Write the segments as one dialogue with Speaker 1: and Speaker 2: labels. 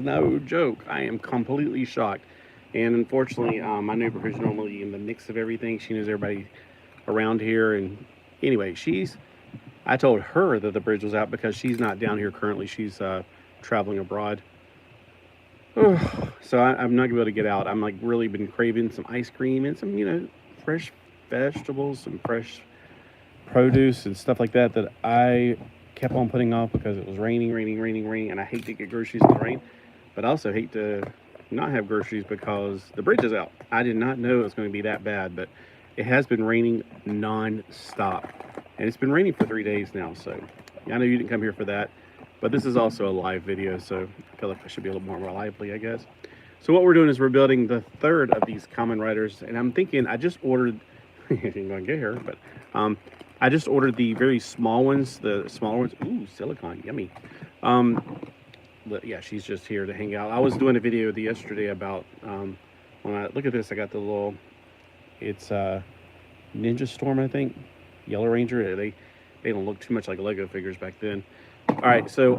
Speaker 1: No joke. I am completely shocked. And unfortunately, my neighbor who's normally in the mix of everything, she knows everybody around here. And anyway, I told her that the bridge was out because she's not down here currently. She's traveling abroad. So I'm not gonna be able to get out. I'm like really been craving some ice cream and some, fresh vegetables, some fresh produce and stuff like that that I kept on putting off because it was raining, raining, raining, raining, and I hate to get groceries in the rain, but I also hate to not have groceries because the bridge is out. I did not know it was going to be that bad, but it has been raining non-stop, and it's been raining for 3 days now. So I know you didn't come here for that, but this is also a live video, so I feel like I should be a little more lively, I guess. So what we're doing is we're building the third of these Kamen Riders, and I'm thinking I just ordered. Ain't gonna get here, but I just ordered the very small ones, the smaller ones. Ooh, silicone, yummy. But yeah, she's just here to hang out. I was doing a video yesterday about when I look at this. I got the little, it's Ninja Storm, I think, Yellow Ranger. They don't look too much like Lego figures back then. All right, so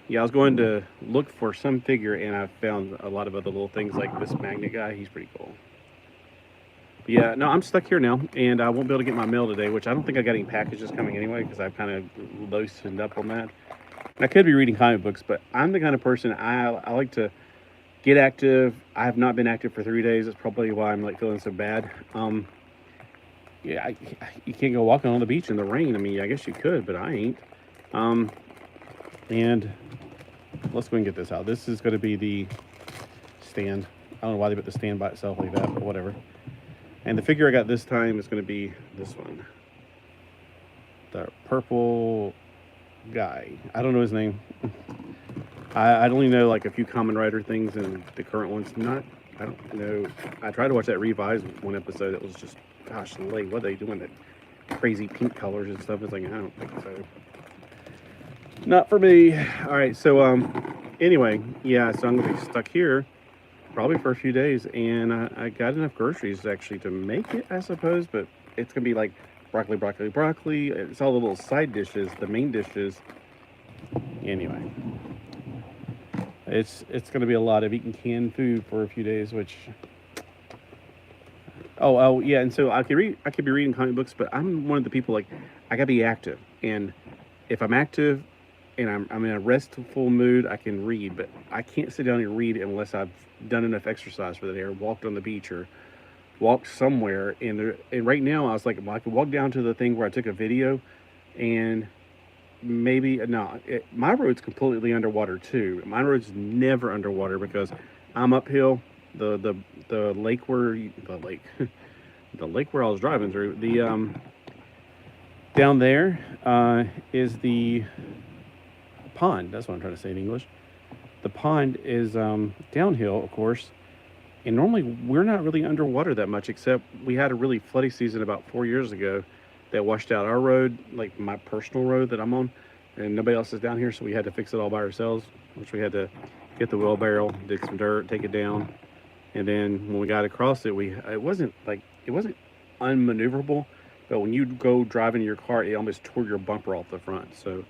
Speaker 1: yeah, I was going to look for some figure, and I found a lot of other little things like this magnet guy. He's pretty cool. But yeah, no, I'm stuck here now, and I won't be able to get my mail today, which I don't think I got any packages coming anyway because I've kind of loosened up on that. And I could be reading comic books, but I'm the kind of person I like to get active. I have not been active for 3 days. That's probably why I'm like feeling so bad. Yeah, you can't go walking on the beach in the rain. I mean, I guess you could, but I ain't. And let's go and get this out. This is going to be the stand. I don't know why they put the stand by itself like that, but whatever. And the figure I got this time is going to be this one. The purple guy. I don't know his name. I only know like a few Kamen Rider things, and the current one's not. I don't know. I tried to watch that revised one episode. It was just, gosh, what are they doing? That crazy pink colors and stuff. It's like, I don't think so. Not for me. All right. So anyway, yeah. So I'm gonna be stuck here probably for a few days, and I got enough groceries actually to make it, I suppose. But it's gonna be like broccoli, broccoli, broccoli. It's all the little side dishes. The main dishes. Anyway, it's gonna be a lot of eating canned food for a few days, which. Oh yeah, and so I could be reading comic books, but I'm one of the people like I gotta be active, and if I'm active and I'm in a restful mood, I can read, but I can't sit down and read unless I've done enough exercise for the day, or walked on the beach, or walked somewhere. And right now I was like, well, I could walk down to the thing where I took a video, and maybe no, my road's completely underwater too. My road's never underwater because I'm uphill. The lake where the lake the lake where I was driving through the down there is the pond. That's what I'm trying to say in English. The pond is downhill, of course, and normally we're not really underwater that much, except we had a really floody season about 4 years ago that washed out our road, like my personal road that I'm on, and nobody else is down here, so we had to fix it all by ourselves, which we had to get the wheelbarrow, dig some dirt, take it down, and then when we got across it, it wasn't unmaneuverable, but when you go driving your car, it almost tore your bumper off the front. So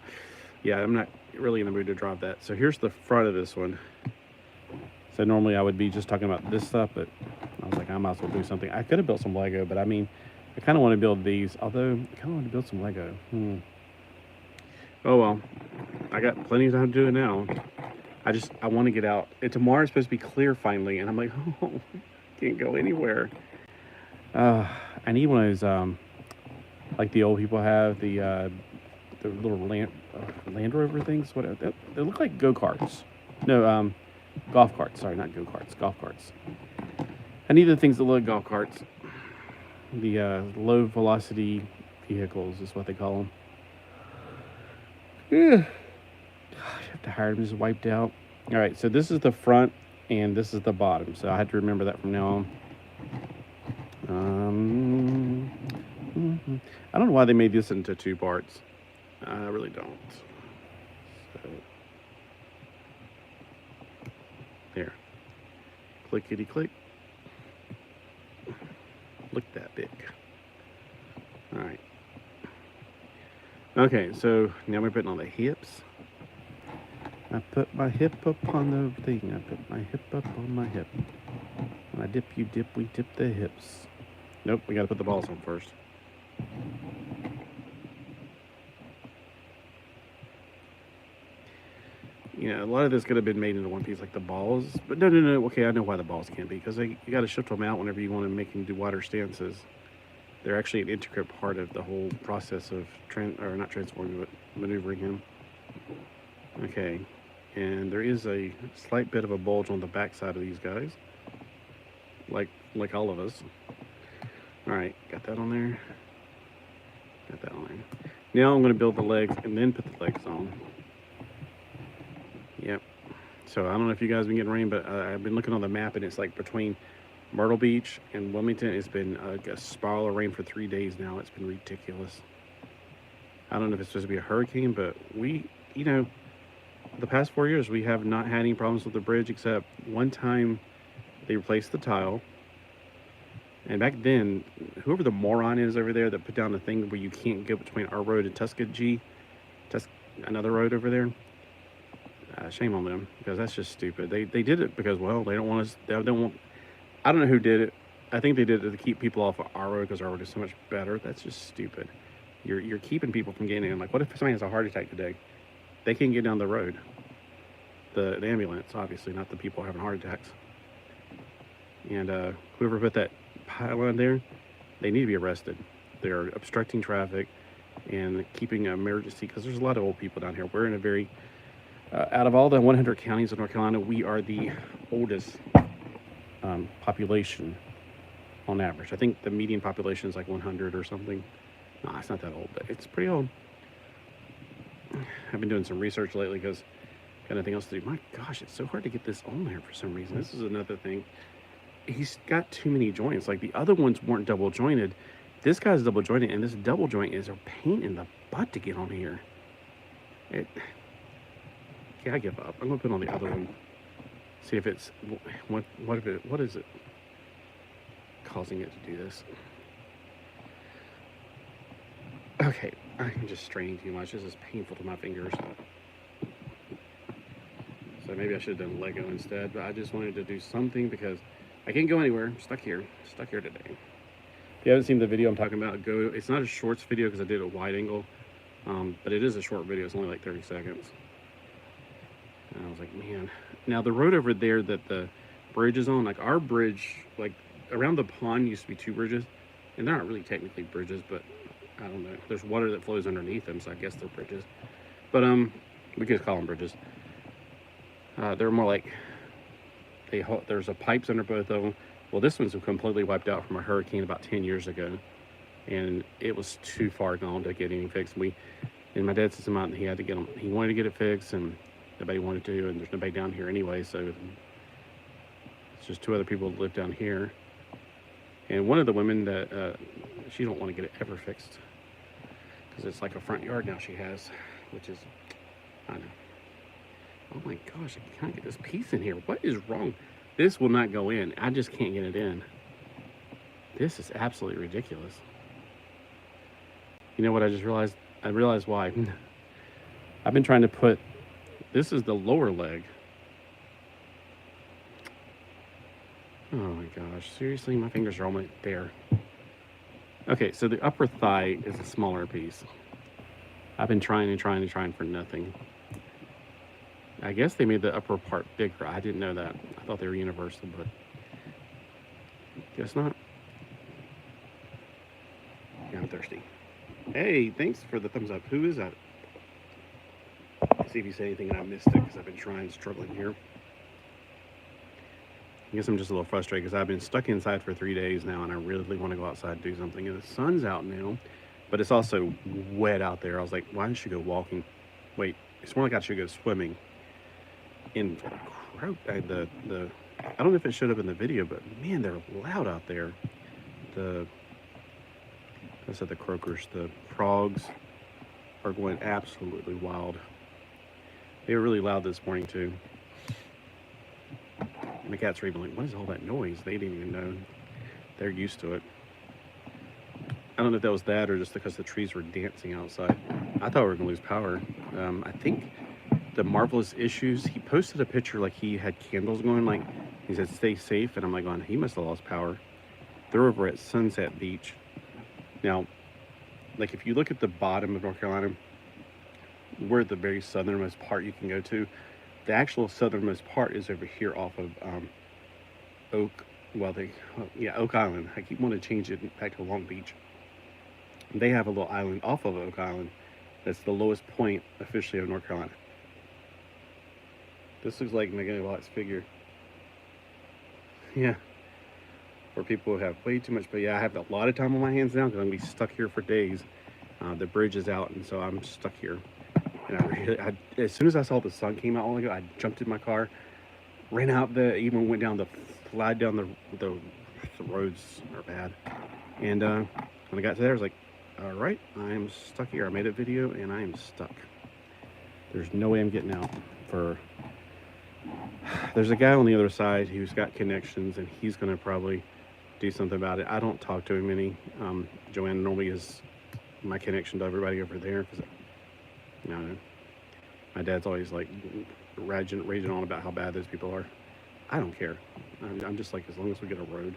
Speaker 1: yeah, I'm not really in the mood to drive that. So here's the front of this one. So normally I would be just talking about this stuff, but I was like, I might as well do something. I could have built some Lego, but I mean, I kind of want to build these, although I kind of want to build some Lego. Oh well, I got plenty of time to do it now. I want to get out. And tomorrow's supposed to be clear finally, and I'm like, oh, can't go anywhere. I need one of those, like the old people have, the little Land Rover things. What they look like go-karts. No, golf carts. Sorry, not go-karts. Golf carts. I need the things that look like golf carts. The low velocity vehicles is what they call them. Yeah. Gosh, I'm tired. I'm just wiped out. All right, so this is the front and this is the bottom. So I had to remember that from now on. I don't know why they made this into 2 parts. I really don't. So, there. Clickety click. Look that big. All right. Okay, so now we're putting on the hips. I put my hip up on the thing. I put my hip up on my hip. When I dip, you dip, we dip the hips. Nope, we gotta put the balls on first. You know, a lot of this could have been made into one piece, like the balls. But no. Okay, I know why the balls can't be. Because you got to shift them out whenever you want to make them do wider stances. They're actually an intricate part of the whole process of not transforming, but maneuvering him. Okay, and there is a slight bit of a bulge on the back side of these guys, like all of us. All right, got that on there. Got that on there. Now I'm going to build the legs and then put the legs on. Yep. So I don't know if you guys have been getting rain, but I've been looking on the map and it's like between Myrtle Beach and Wilmington, it's been a spiral of rain for 3 days now. It's been ridiculous. I don't know if it's supposed to be a hurricane, but you know, the past 4 years, we have not had any problems with the bridge, except one time they replaced the tile. And back then, whoever the moron is over there that put down the thing where you can't go between our road and Tuskegee, another road over there, shame on them, because that's just stupid. They did it because, well, they don't want us, they don't want, I don't know who did it. I think they did it to keep people off of our road because our road is so much better. That's just stupid. You're keeping people from getting in. Like, what if somebody has a heart attack today? They can't get down the road. The ambulance, obviously, not the people having heart attacks. And whoever put that pylon there, they need to be arrested. They're obstructing traffic and keeping an emergency, because there's a lot of old people down here. We're in a very, out of all the 100 counties of North Carolina, we are the oldest population on average. I think the median population is like 100 or something. No, it's not that old, but it's pretty old. I've been doing some research lately because got nothing else to do. My gosh, it's so hard to get this on there for some reason. This is another thing. He's got too many joints. Like the other ones weren't double jointed. This guy's double jointed, and this double joint is a pain in the butt to get on here. Okay, I give up. I'm gonna put on the other one. See if it's what is it causing it to do this? Okay, I'm just straining too much. This is painful to my fingers. So maybe I should have done Lego instead, but I just wanted to do something because I can't go anywhere. I'm stuck here today. If you haven't seen the video I'm talking about, go. It's not a shorts video because I did a wide angle, but it is a short video. It's only like 30 seconds. And I was like, man. Now the road over there that the bridge is on, like our bridge, like around the pond used to be 2 bridges, and they're not really technically bridges, but I don't know. There's water that flows underneath them, so I guess they're bridges. But we could call them bridges. They're more like there's a pipes under both of them. Well, this one's completely wiped out from a hurricane about 10 years ago, and it was too far gone to get anything fixed. And my dad sent him out, and he had to get them. He wanted to get it fixed, and nobody wanted to, and there's nobody down here anyway. So it's just 2 other people that live down here, and one of the women that she don't want to get it ever fixed because it's like a front yard now she has, which is, I know. Oh my gosh, I can't get this piece in here. What is wrong? This will not go in. I just can't get it in. This is absolutely ridiculous. You know what I just realized? I realized why. I've been trying to put, this is the lower leg. Oh my gosh, seriously, my fingers are almost there. Okay, so the upper thigh is a smaller piece. I've been trying for nothing. I guess they made the upper part bigger. I didn't know that. I thought they were universal, but guess not. Yeah, I'm thirsty. Hey, thanks for the thumbs up. Who is that? Let's see if you say anything and I missed it because I've been struggling here. I guess I'm just a little frustrated because I've been stuck inside for 3 days now and I really want to go outside and do something. And the sun's out now, but it's also wet out there. I was like, why don't you go walking? Wait, it's more like I should go swimming. In I don't know if it showed up in the video, but man, they're loud out there. I said the croakers, the frogs are going absolutely wild. They were really loud this morning too. And the cats were even like, what is all that noise? They didn't even know. They're used to it. I don't know if that was that or just because the trees were dancing outside. I thought we were going to lose power. I think the marvelous issues. He posted a picture like he had candles going, like he said, "Stay safe," and I'm like, going, he must have lost power. They're over at Sunset Beach. Now, like if you look at the bottom of North Carolina, we're at the very southernmost part you can go to. The actual southernmost part is over here off of Oak Island. I keep wanting to change it back to Long Beach. They have a little island off of Oak Island that's the lowest point officially of North Carolina. This looks like Megalot's figure. Yeah. For people who have way too much, but yeah, I have a lot of time on my hands now because I'm going to be stuck here for days. The bridge is out, and so I'm stuck here. And as soon as I saw the sun came out, I jumped in my car, ran out even went down the roads are bad. And when I got to there, I was like, all right, I'm stuck here. I made a video and I am stuck. There's no way I'm getting out. There's a guy on the other side who's got connections, and he's going to probably do something about it. I don't talk to him any. Joanna normally is my connection to everybody over there, because my dad's always like raging on about how bad those people are. I don't care. I'm just like, as long as we get a road.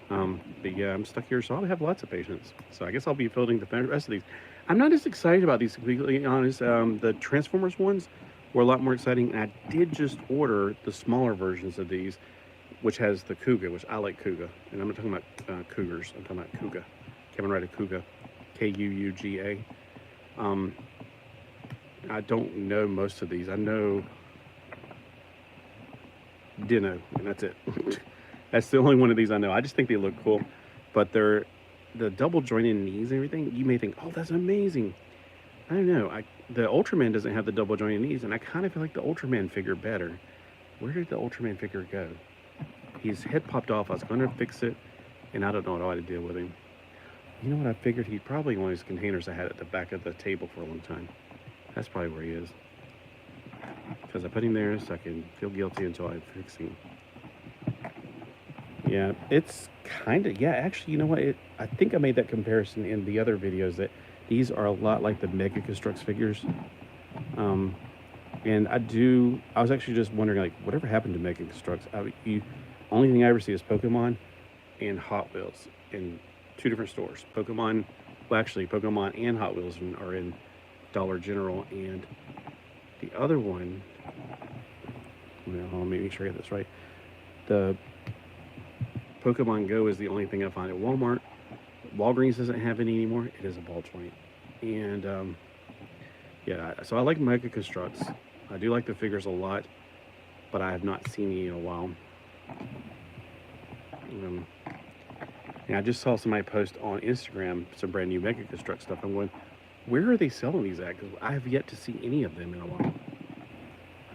Speaker 1: But yeah, I'm stuck here, so I'll have lots of patience. So I guess I'll be building the rest of these. I'm not as excited about these, to be completely honest. The Transformers ones were a lot more exciting. And I did just order the smaller versions of these, which has the Kuga, which I like Kuga. And I'm not talking about Cougars. I'm talking about Kuga. Kamen Rider Kuga. Kuuga. I don't know most of these. I know Dino, and that's it. That's the only one of these I know. I just think they look cool. But they're the double jointed knees and everything. You may think, oh, that's amazing. I don't know. The Ultraman doesn't have the double jointed knees, and I kind of feel like the Ultraman figure better. Where did the Ultraman figure go? His head popped off. I was going to fix it, and I don't know what I deal with him. You know what I figured? He's probably one of those containers I had at the back of the table for a long time. That's probably where he is. Because I put him there so I can feel guilty until I fix him. Yeah, it's kind of, yeah, actually, you know what? I think I made that comparison in the other videos, that these are a lot like the Mega Construx figures. And I was actually just wondering, like, whatever happened to Mega Construx? Only thing I ever see is Pokemon and Hot Wheels in two different stores. Pokemon and Hot Wheels are in Dollar General, and the other one, let me make sure I get this right. The Pokemon Go is the only thing I find at Walmart. Walgreens doesn't have any anymore. It is a ball joint. And yeah, so I like Mega Construx. I do like the figures a lot, but I have not seen any in a while. And I just saw somebody post on Instagram some brand new Mega Construx stuff. I'm going, where are they selling these at? Because I have yet to see any of them in a while.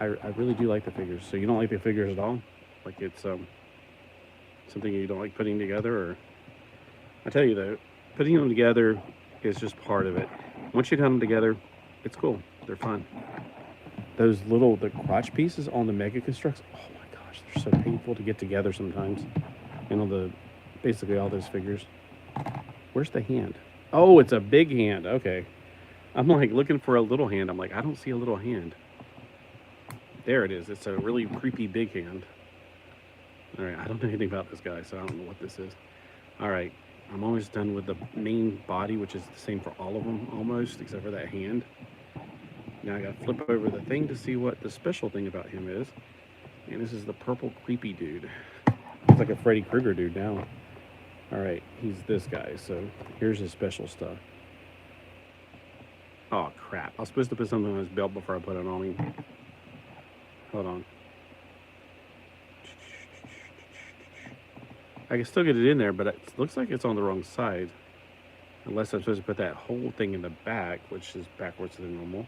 Speaker 1: I really do like the figures. So you don't like the figures at all? Like it's something you don't like putting together? Or I tell you though, putting them together is just part of it. Once you put them together, it's cool. They're fun. The crotch pieces on the Mega Construx, oh my gosh, they're so painful to get together sometimes. And on basically all those figures. Where's the hand? Oh, it's a big hand. Okay. I'm like looking for a little hand. I'm like, I don't see a little hand. There it is. It's a really creepy big hand. All right, I don't know anything about this guy, so I don't know what this is. All right, I'm almost done with the main body, which is the same for all of them, almost, except for that hand. Now I gotta flip over the thing to see what the special thing about him is. And this is the purple creepy dude. Looks like a Freddy Krueger dude now. All right, he's this guy, so here's his special stuff. Oh, crap. I was supposed to put something on his belt before I put it on him. Hold on. I can still get it in there, but it looks like it's on the wrong side. Unless I'm supposed to put that whole thing in the back, which is backwards than normal.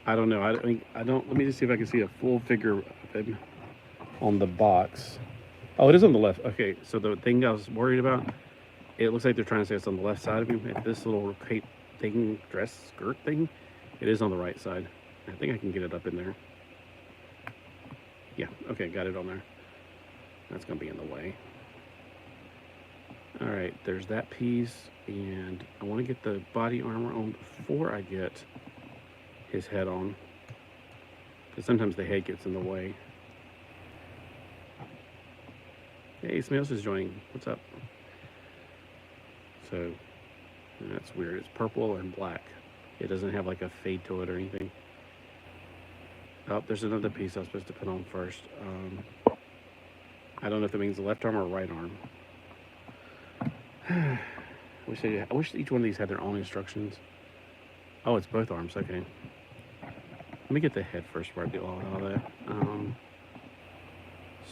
Speaker 1: I don't know. Let me just see if I can see a full figure of him on the box. Oh, it is on the left. Okay, so the thing I was worried about, it looks like they're trying to say it's on the left side of him. This little cape thing, skirt thing, it is on the right side. I think I can get it up in there. Yeah, okay, got it on there. That's gonna be in the way. All right, there's that piece, and I want to get the body armor on before I get his head on, because sometimes the head gets in the way. Hey, somebody else is joining. What's up? So, that's weird. It's purple and black. It doesn't have like a fade to it or anything. Oh, there's another piece I was supposed to put on first. I don't know if it means the left arm or right arm. I wish each one of these had their own instructions. Oh, it's both arms. Okay. Let me get the head first before I do all that.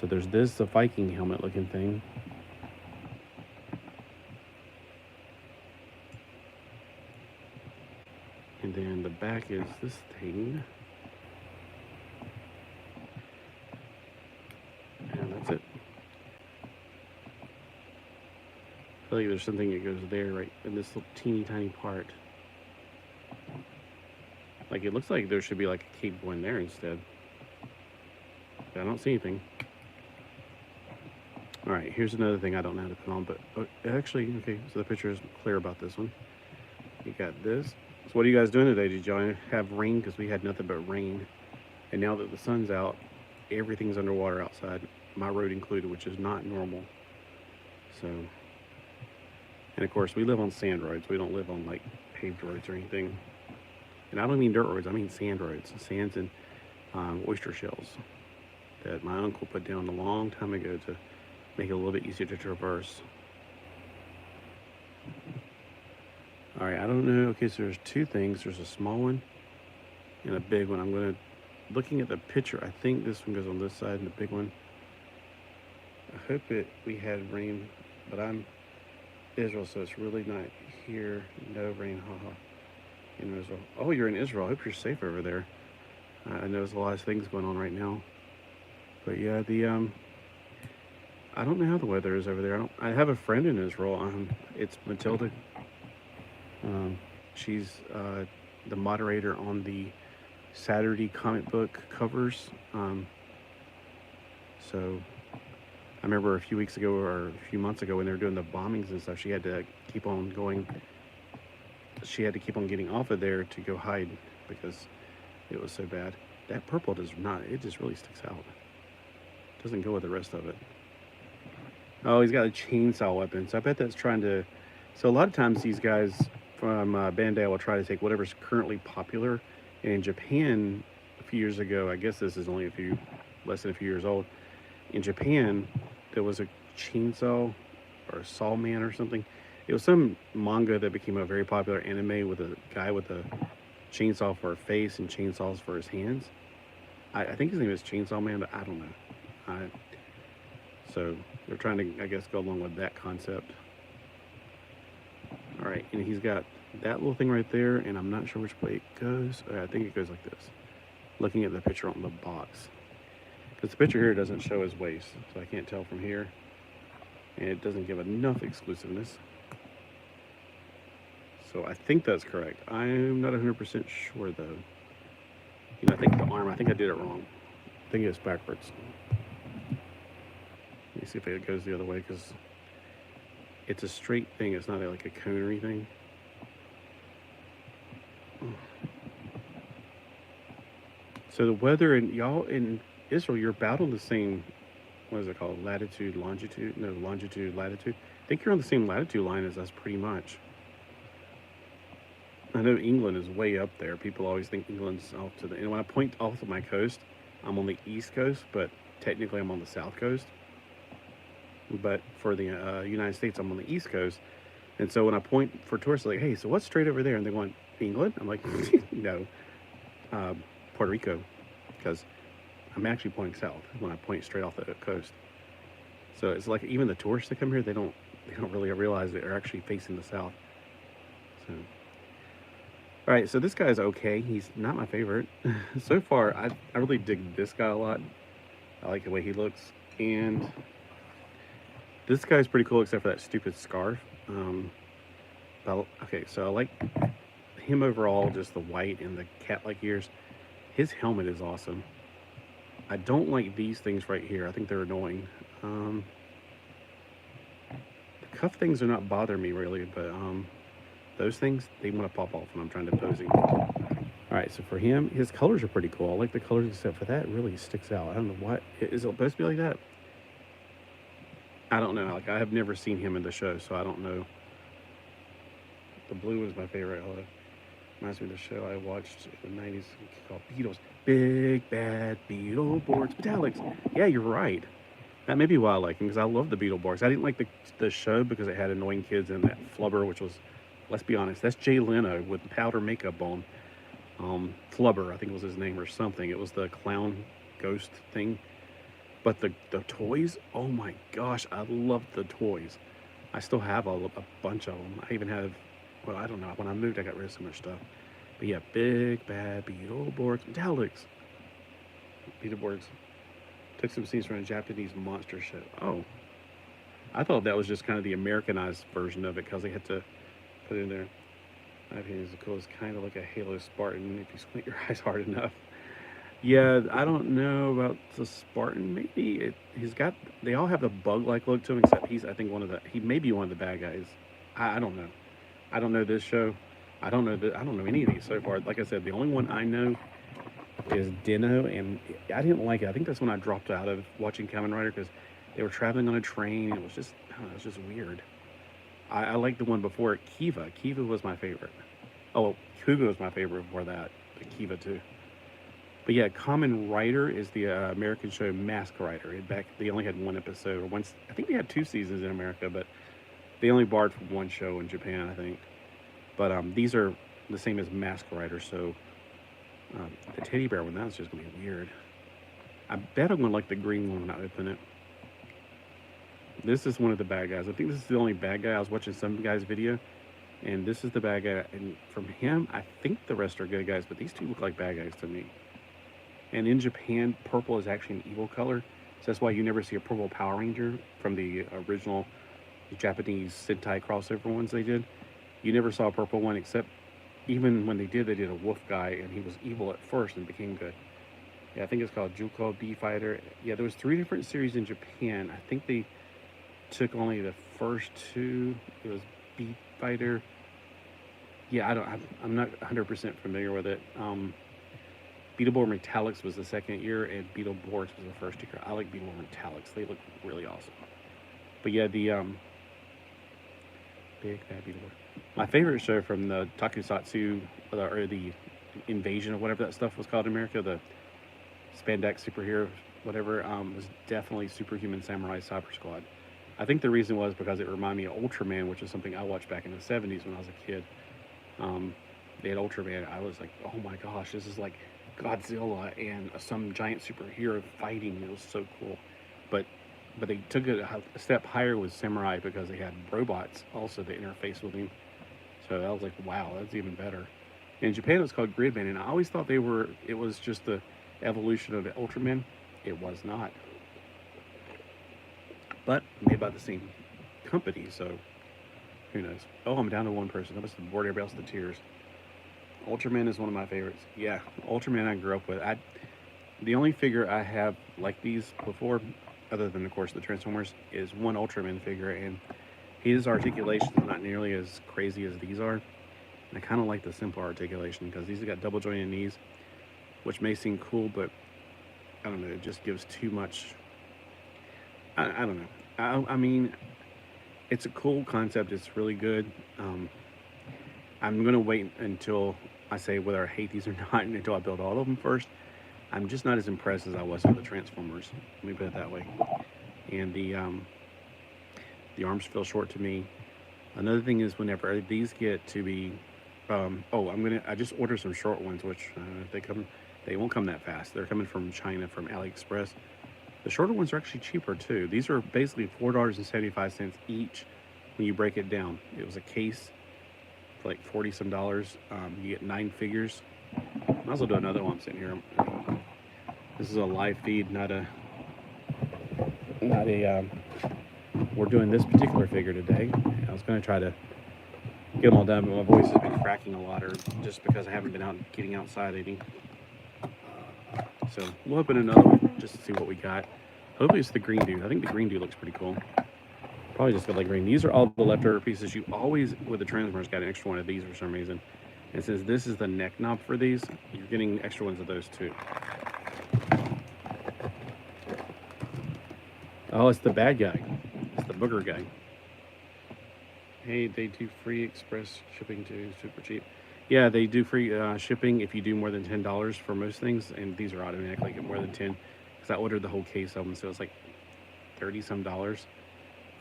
Speaker 1: So there's this, the Viking helmet looking thing. And then the back is this thing. And that's it. I feel like there's something that goes there, right in this little teeny tiny part. Like, it looks like there should be like a cape going there instead. But I don't see anything. All right, here's another thing I don't know how to put on, but actually, okay, so the picture is clear about this one. You got this. So what are you guys doing today? Did y'all have rain? Because we had nothing but rain. And now that the sun's out, everything's underwater outside, my road included, which is not normal. So, and of course, we live on sand roads. We don't live on like paved roads or anything. And I don't mean dirt roads, I mean sand roads. Sands and oyster shells that my uncle put down a long time ago to make it a little bit easier to traverse. All right, I don't know. Okay, so there's two things. There's a small one and a big one. Looking at the picture, I think this one goes on this side and the big one. I hope we had rain, but I'm Israel, so it's really not here. No rain, haha. In Israel. Oh, you're in Israel. I hope you're safe over there. I know there's a lot of things going on right now. But yeah, I don't know how the weather is over there. I have a friend in Israel. It's Matilda. She's the moderator on the Saturday comic book covers. So I remember a few weeks ago or a few months ago when they were doing the bombings and stuff, she had to keep on going. She had to keep on getting off of there to go hide because it was so bad. That purple does not, it just really sticks out. Doesn't go with the rest of it. Oh, he's got a chainsaw weapon. So I bet that's trying to, so a lot of times these guys from Bandai will try to take whatever's currently popular. And in Japan, a few years ago, I guess this is only less than a few years old. In Japan, there was a chainsaw or a saw man or something. It was some manga that became a very popular anime with a guy with a chainsaw for a face and chainsaws for his hands. I think his name is Chainsaw Man, but I don't know. So they're trying to, I guess, go along with that concept. All right, and he's got that little thing right there, and I'm not sure which way it goes. I think it goes like this. Looking at the picture on the box. Because the picture here doesn't show his waist, so I can't tell from here. And it doesn't give enough exclusiveness. So I think that's correct. I'm not 100% sure, though. You know, I think the arm, I think I did it wrong. I think it's backwards. Let me see if it goes the other way, because it's a straight thing. It's not like a cone or anything. So the weather, and y'all in Israel, you're about on the same, what is it called? Latitude, longitude? No, longitude, latitude. I think you're on the same latitude line as us pretty much. I know England is way up there. People always think England's off to the, and when I point off of my coast, I'm on the east coast, but technically I'm on the south coast. But for the United States, I'm on the east coast. And so when I point for tourists, like, hey, so what's straight over there? And they want England? I'm like, no, Puerto Rico, because I'm actually pointing south when I point straight off the coast. So it's like even the tourists that come here, they don't really realize they're actually facing the south. So. All right, so this guy's okay. He's not my favorite. So far, I really dig this guy a lot. I like the way he looks. And this guy's pretty cool except for that stupid scarf. Okay, so I like him overall, just the white and the cat-like ears. His helmet is awesome. I don't like these things right here. I think they're annoying. The cuff things do not bother me really, but those things, they want to pop off when I'm trying to pose him. All right, so for him, his colors are pretty cool. I like the colors, except for that, it really sticks out. I don't know what is it supposed to be like that. I don't know. Like, I have never seen him in the show, so I don't know. The blue was my favorite. Reminds me of the show I watched in the 90s called Beatles. Big Bad Beetleborgs Metallics. Yeah, you're right. That may be why I like him, because I love the Beetleborgs. I didn't like the show because it had annoying kids and that flubber, which was, let's be honest, that's Jay Leno with powder makeup on. Flubber, I think was his name or something. It was the clown ghost thing. But the toys, oh my gosh, I loved the toys. I still have a bunch of them. I even have, well, I don't know. When I moved, I got rid of so much stuff. But yeah, Big Bad Beetleborgs Metallics. Beetleborgs. Took some scenes from a Japanese monster show. Oh. I thought that was just kind of the Americanized version of it because they had to put it in there. My opinion is the coolest, kind of like a Halo Spartan if you squint your eyes hard enough. Yeah, I don't know about the Spartan. Maybe they all have the bug-like look to him, except he's, I think, he may be one of the bad guys. I don't know. I don't know this show. I don't know any of these so far. Like I said, the only one I know is Dino, and I didn't like it. I think that's when I dropped out of watching Kamen Rider because they were traveling on a train. And it was just, I don't know, it was just weird. I liked the one before it, Kiva. Kiva was my favorite. Oh, Kuga was my favorite before that, but Kiva too. But yeah, Kamen Rider is the American show Mask Rider. They only had one episode, or once. I think they had 2 seasons in America, but they only borrowed from one show in Japan, I think. But these are the same as Mask Rider, so the teddy bear one, that's just gonna be weird. I bet I'm gonna like the green one when I open it. This is one of the bad guys. I think this is the only bad guy. I was watching some guy's video, and this is the bad guy. And from him, I think the rest are good guys, but these two look like bad guys to me. And in Japan, purple is actually an evil color. So that's why you never see a purple Power Ranger from the original Japanese Sentai crossover ones they did. You never saw a purple one, except even when they did a wolf guy, and he was evil at first and became good. Yeah, I think it's called Juko B Fighter. Yeah, there was 3 different series in Japan. I think they took only the first 2. It was B Fighter. Yeah, I'm not 100% familiar with it. Beetleborg Metallics was the second year, and Beetleborgs was the first year. I like Beetleborg Metallics. They look really awesome. But yeah, the Big Bad Beetleborg. My favorite show from the Tokusatsu, or the Invasion, or whatever that stuff was called in America, the Spandex superhero, whatever, was definitely Superhuman Samurai Cyber Squad. I think the reason was because it reminded me of Ultraman, which is something I watched back in the 70s when I was a kid. They had Ultraman. I was like, oh my gosh, this is like Godzilla and some giant superhero fighting. It was so cool. But they took it a step higher with Samurai because they had robots also that interface with him. So I was like, wow, that's even better. In Japan, it was called Gridman, and I always thought it was just the evolution of the Ultraman. It was not. But made by the same company, so who knows? Oh, I'm down to one person. That must have bored everybody else to tears. Ultraman is one of my favorites. Yeah, Ultraman I grew up with. The only figure I have like these before, other than, of course, the Transformers, is one Ultraman figure, and his articulation is not nearly as crazy as these are. And I kind of like the simpler articulation because these have got double jointed knees, which may seem cool, but I don't know, it just gives too much. I don't know. I mean, it's a cool concept. It's really good. I'm going to wait until I say whether I hate these or not, until I build all of them first. I'm just not as impressed as I was with the Transformers. Let me put it that way. And the arms feel short to me. Another thing is whenever these get to be, I just ordered some short ones, which they won't come that fast. They're coming from China, from AliExpress. The shorter ones are actually cheaper too. These are basically $4.75 each when you break it down. It was a case for like $40 some. You get 9 figures. Might as well do another one. I'm sitting here. This is a live feed, not a. We're doing this particular figure today. I was going to try to get them all done, but my voice has been cracking a lot, or just because I haven't been out getting outside any. So we'll open another one just to see what we got. Hopefully it's the green dude. I think the green dude looks pretty cool. Probably just got like green. These are all the leftover pieces. You always, with the Transformers, got an extra one of these for some reason. And since this is the neck knob for these, you're getting extra ones of those too. Oh, it's the bad guy. It's the booger guy. Hey, they do free express shipping too, super cheap. Yeah, they do free shipping if you do more than $10 for most things, and these are automatically get more than 10. Because I ordered the whole case of them, so it's like $30-some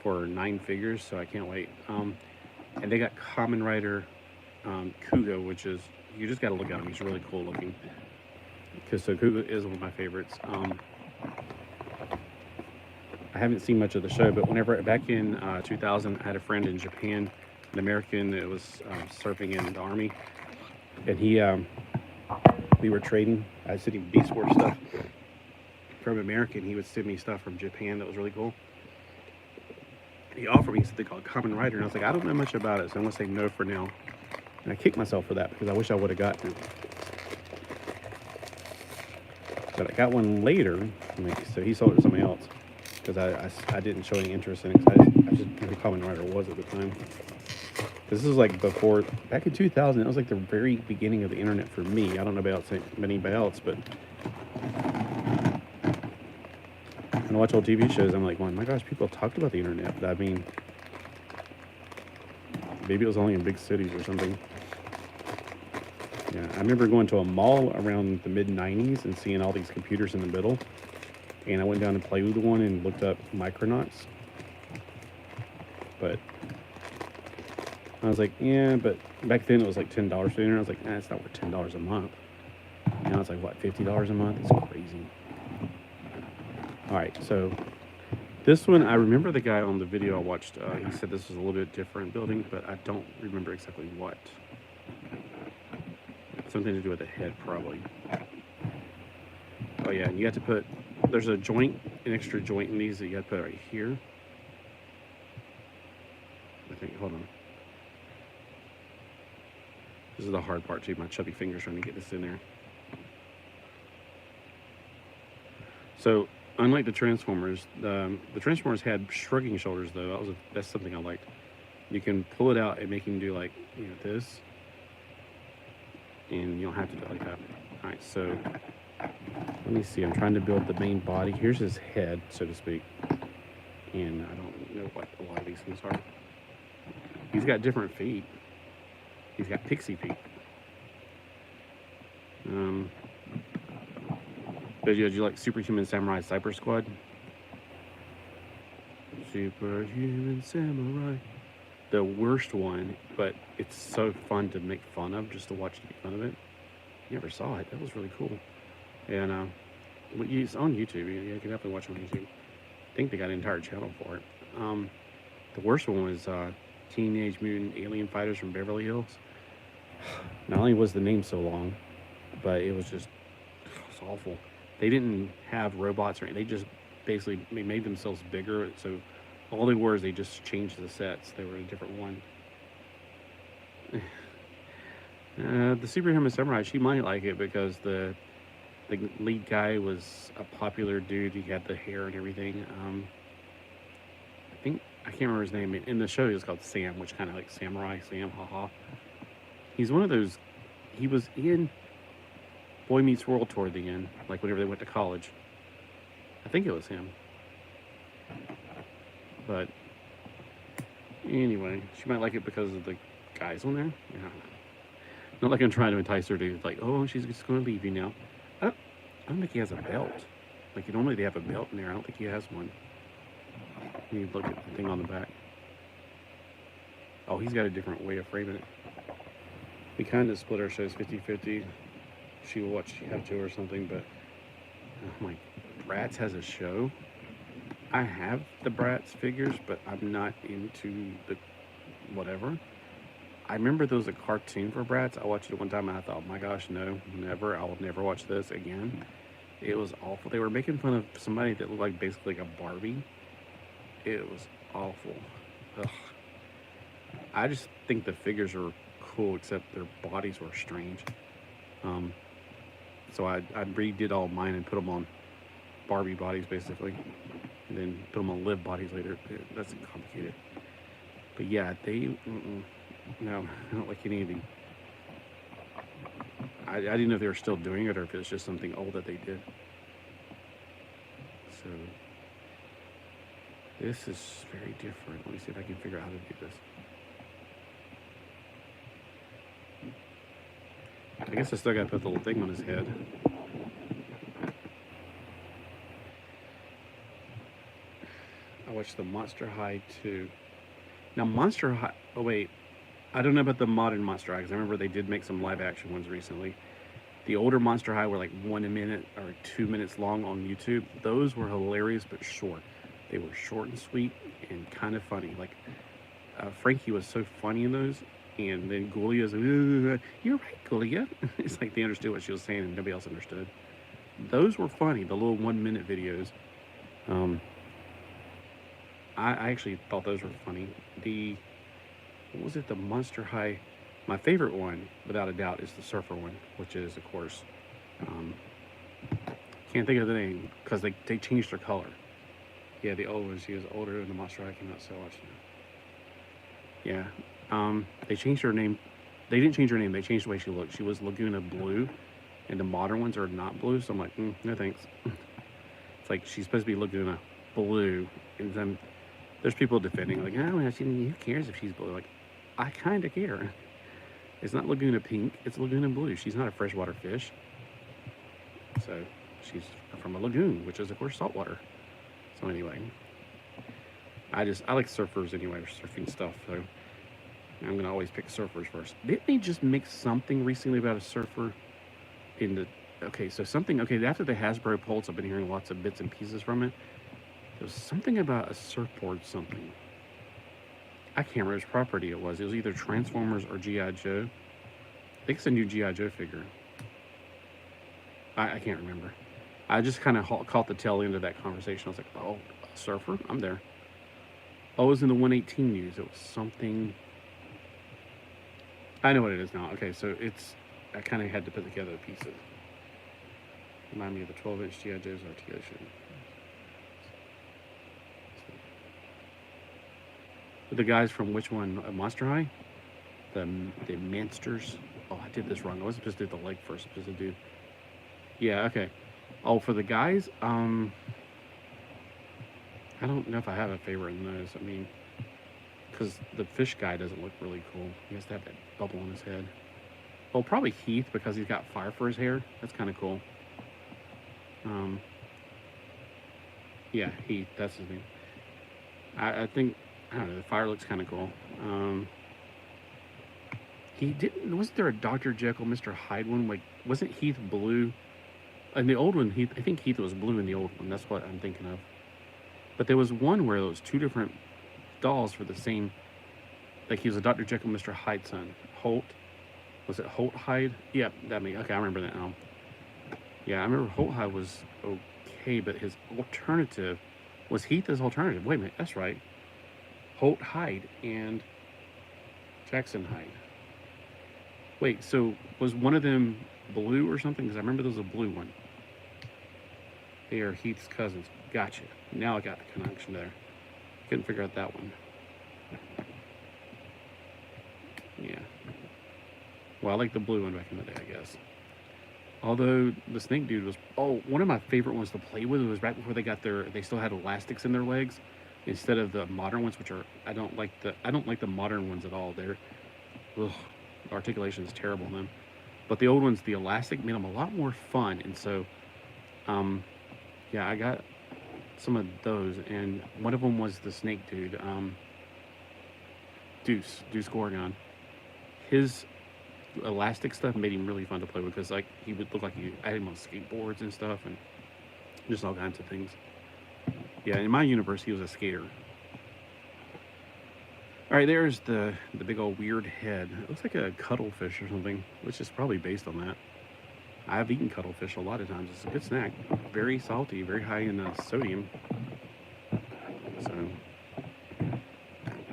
Speaker 1: for 9 figures. So I can't wait. And they got Kamen Rider Kugo, which is, you just gotta look at him. He's really cool looking. Because so Kugo is one of my favorites. I haven't seen much of the show, but whenever back in 2000, I had a friend in Japan, an American that was serving in the army, and we were trading. I was sending Beast Wars stuff from America, and he would send me stuff from Japan that was really cool. He offered me something called Kamen Rider, and I was like, I don't know much about it, so I'm gonna say no for now. And I kicked myself for that because I wish I would have gotten it. But I got one later, so he sold it to somebody else. Because I didn't show any interest in it. I just knew who Kamen Rider was at the time. This is like before, back in 2000, it was like the very beginning of the internet for me. I don't know about anybody else, but when I watch old TV shows, I'm like, well, my gosh, people talked about the internet. But I mean, maybe it was only in big cities or something. Yeah, I remember going to a mall around the mid-90s and seeing all these computers in the middle. And I went down and played with one and looked up Micronauts. But I was like, yeah, but back then it was like $10 for the internet. I was like, it's not worth $10 a month. Now it's like, what, $50 a month? It's crazy. All right, so this one, I remember the guy on the video I watched, he said this was a little bit different building, but I don't remember exactly what. Something to do with the head, probably. Oh yeah, and you have to put, there's a joint, an extra joint in these that you have to put right here. I think, hold on. This is the hard part too, my chubby fingers trying to get this in there. So, unlike the Transformers, the Transformers had shrugging shoulders though. That's something I liked. You can pull it out and make him do like, you know, this. And you don't have to do it like that. All right, so let me see. I'm trying to build the main body. Here's his head, so to speak. And I don't know what a lot of these things are. He's got different feet. He's got pixie feet. But yeah, do you like Superhuman Samurai Cyber Squad? Superhuman Samurai. The worst one, but it's so fun to make fun of, just to watch you make fun of it. You never saw it. That was really cool. And it's on YouTube. You can definitely watch it on YouTube. I think they got an entire channel for it. The worst one was Teenage Mutant Alien Fighters from Beverly Hills. Not only was the name so long, but it was just, it's awful. They didn't have robots or anything. They just basically made themselves bigger. So all they were is they just changed the sets. They were a different one. The Superhuman Samurai, she might like it because the lead guy was a popular dude. He had the hair and everything. I can't remember his name. In the show, he was called Sam, which kind of like Samurai Sam, haha. He's one of those, he was in Boy Meets World toward the end, like whenever they went to college. I think it was him. But anyway, she might like it because of the guys on there. Yeah. Not like I'm trying to entice her to like, oh, she's just going to leave you now. I don't think he has a belt. Like normally they have a belt in there. I don't think he has one. You look at the thing on the back. Oh, he's got a different way of framing it. We kind of split our shows 50-50. She will watch She Have to or something, but I'm like, Bratz has a show. I have the Bratz figures, but I'm not into the whatever. I remember there was a cartoon for Bratz. I watched it one time and I thought, oh my gosh, no, never. I will never watch this again. It was awful. They were making fun of somebody that looked like basically like a Barbie. It was awful. Ugh. I just think the figures are cool, except their bodies were strange. So I redid all mine and put them on Barbie bodies, basically. and then put them on live bodies later. That's complicated. But yeah, they, no, I don't like any of the, I didn't know if they were still doing it or if it was just something old that they did. So this is very different. Let me see if I can figure out how to do this. I guess I still gotta put the little thing on his head. I watched the Monster High 2. Now Monster High, oh wait, I don't know about the modern Monster High, because I remember they did make some live action ones recently. The older Monster High were like 1 minute or 2 minutes long on YouTube. Those were hilarious but short. They were short and sweet and kind of funny. Like Frankie was so funny in those, and then Gulia's, you're right, Gulia. It's like they understood what she was saying and nobody else understood. Those were funny, the little 1 minute videos. I actually thought those were funny. What was it, the Monster High? My favorite one, without a doubt, is the surfer one, which is, of course, can't think of the name, because they changed their color. Yeah, the old one, she was older than the Monster High came out, so much now. Yeah, they changed her name. They didn't change her name, they changed the way she looked. She was Laguna Blue, and the modern ones are not blue, so I'm like, no thanks. It's like, she's supposed to be Laguna Blue, and then there's people defending, like, oh, who cares if she's blue? Like, I kind of care. It's not Laguna Pink, it's Laguna Blue. She's not a freshwater fish. So, she's from a lagoon, which is, of course, saltwater. So anyway, I like surfers anyway, surfing stuff, so I'm going to always pick surfers first. Didn't they just make something recently about a surfer in the, okay, after the Hasbro Pulse, I've been hearing lots of bits and pieces from it. There was something about a surfboard something. I can't remember which property it was. It was either Transformers or G.I. Joe. I think it's a new G.I. Joe figure. I can't remember. I just kind of caught the tail end of that conversation. I was like, oh, a surfer? I'm there. Oh, it was in the 118 news. It was something. I know what it is now. Okay, so I kind of had to put together the pieces. Remind me of the 12-inch G.I. Joe's articulation. The guys from which one? Monster High? The Mansters? Oh, I did this wrong. I wasn't supposed to do the leg first. I was supposed to do... Yeah, okay. Oh, for the guys, I don't know if I have a favorite in those. I mean, because the fish guy doesn't look really cool. He has to have that bubble on his head. Well, probably Heath, because he's got fire for his hair. That's kind of cool. Yeah, Heath, that's his name. I think... I don't know, the fire looks kind of cool. Wasn't there a Dr. Jekyll, Mr. Hyde one? Like, wasn't Heath blue? In the old one, I think Heath was blue in the old one. That's what I'm thinking of. But there was one where there was two different dolls for the same, like he was a Dr. Jekyll, Mr. Hyde son. Holt. Was it Holt Hyde? Yeah, okay, I remember that now. Yeah, I remember Holt Hyde was okay, but his alternative was Heath as alternative. Wait a minute, that's right. Holt Hyde and Jackson Hyde. Wait, so was one of them blue or something? Because I remember there was a blue one. They are Heath's cousins. Gotcha. Now I got the connection there. Couldn't figure out that one. Yeah. Well, I like the blue one back in the day, I guess. Although the snake dude was... Oh, one of my favorite ones to play with was right before they still had elastics in their legs. Instead of the modern ones, which are, I don't like the modern ones at all. They're, articulation is terrible in them. But the old ones, the elastic made them a lot more fun. And so, yeah, I got some of those, and one of them was the snake dude, Deuce Gorgon. His elastic stuff made him really fun to play with, because like he would look like I had him on skateboards and stuff, and just all kinds of things. Yeah, in my universe, he was a skater. All right, there's the big old weird head. It looks like a cuttlefish or something, which is probably based on that. I've eaten cuttlefish a lot of times. It's a good snack. Very salty, very high in sodium. So,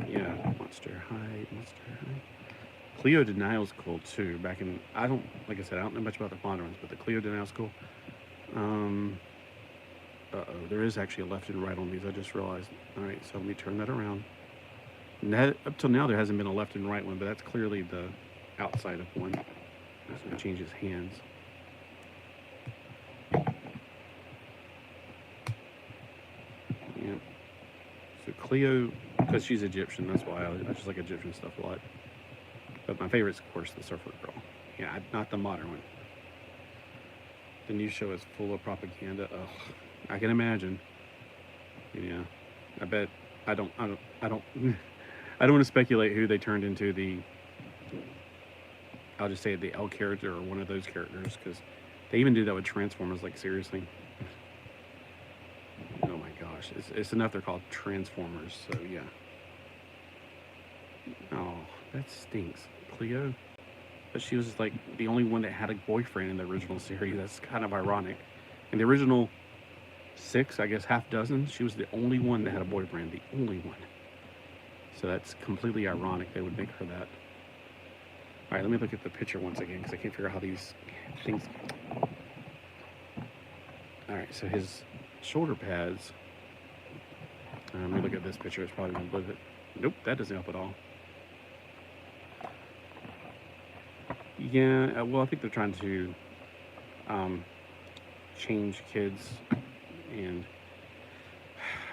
Speaker 1: yeah, Monster High. Cleo Denial's cool too. Like I said, I don't know much about the modern ones, but the Cleo Denial's cool. Uh-oh, there is actually a left and right on these. I just realized. All right, so let me turn that around. And that, up till now, there hasn't been a left and right one, but that's clearly the outside of one. I'm just going to change his hands. Yeah. So Cleo, because she's Egyptian, that's why I just like Egyptian stuff a lot. But my favorite's, of course, the Surfer Girl. Yeah, not the modern one. The new show is full of propaganda. Ugh, I can imagine. Yeah, I bet. I don't want to speculate who they turned into the. I'll just say the L character or one of those characters, because they even do that with Transformers. Like, seriously. Oh my gosh, it's enough they're called Transformers. So yeah. Oh, that stinks, Cleo. But she was like the only one that had a boyfriend in the original series. That's kind of ironic. In the original 6, I guess half dozen, she was the only one that had a boyfriend. The only one. So that's completely ironic they would make her that. All right, let me look at the picture once again because I can't figure out how these things. All right, so his shoulder pads. Let me look at this picture. It's probably going to look it. Nope, that doesn't help at all. Yeah, well, I think they're trying to change kids, and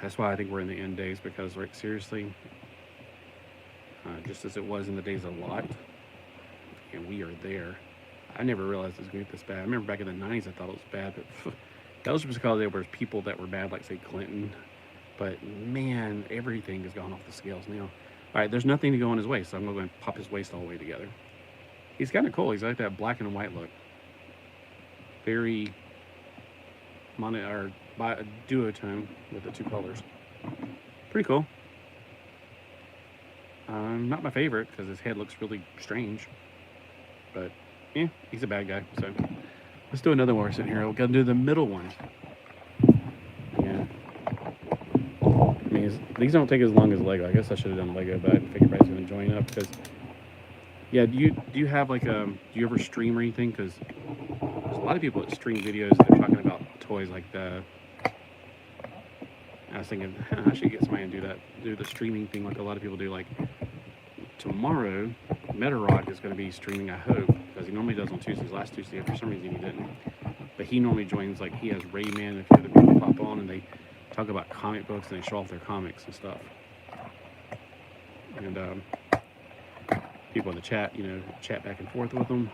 Speaker 1: that's why I think we're in the end days, because, like, seriously, just as it was in the days of Lot, and we are there. I never realized it was going to get this bad. I remember back in the 90s I thought it was bad, but that was just because there were people that were bad, like, say, Clinton. But, man, everything has gone off the scales now. All right, there's nothing to go on his waist, so I'm going to pop his waist all the way together. He's kind of cool. He's like that black and white look. Very duotone with the 2 colors. Pretty cool. Not my favorite because his head looks really strange. But, yeah, he's a bad guy. So, let's do another one sitting here. We're going to do the middle one. Yeah. I mean, these don't take as long as Lego. I guess I should have done Lego, but I didn't figure everybody's going to join up because... Yeah, do you have like do you ever stream or anything? Because there's a lot of people that stream videos that are talking about toys like the. I was thinking I should get somebody and do the streaming thing like a lot of people do. Like tomorrow, Metarod is going to be streaming. I hope, because he normally does on Tuesdays. Last Tuesday, for some reason he didn't. But he normally joins, like he has Rayman and a few other people pop on and they talk about comic books and they show off their comics and stuff. And people in the chat, chat back and forth with them.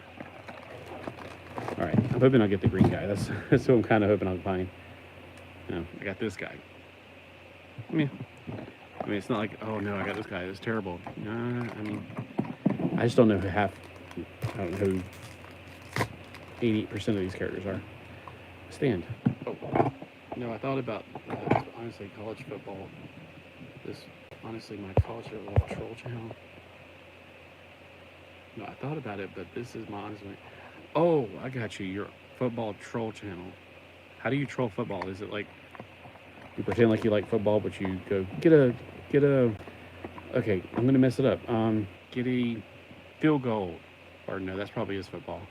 Speaker 1: All right, I'm hoping I'll get the green guy. That's what I'm kind of hoping I'll find. I got this guy. I mean, it's not like, oh no, I got this guy. It's terrible. No, I mean, I just don't know I don't know who 80% of these characters are. Stand. Oh, no, I thought about, honestly, college football. Honestly, my college football troll channel. No, I thought about it, but this is my honest one. Oh, I got you. Your football troll channel. How do you troll football? Is it like you pretend like you like football, but you go get a? Okay, I'm gonna mess it up. Get a field goal, or no, that's probably his football.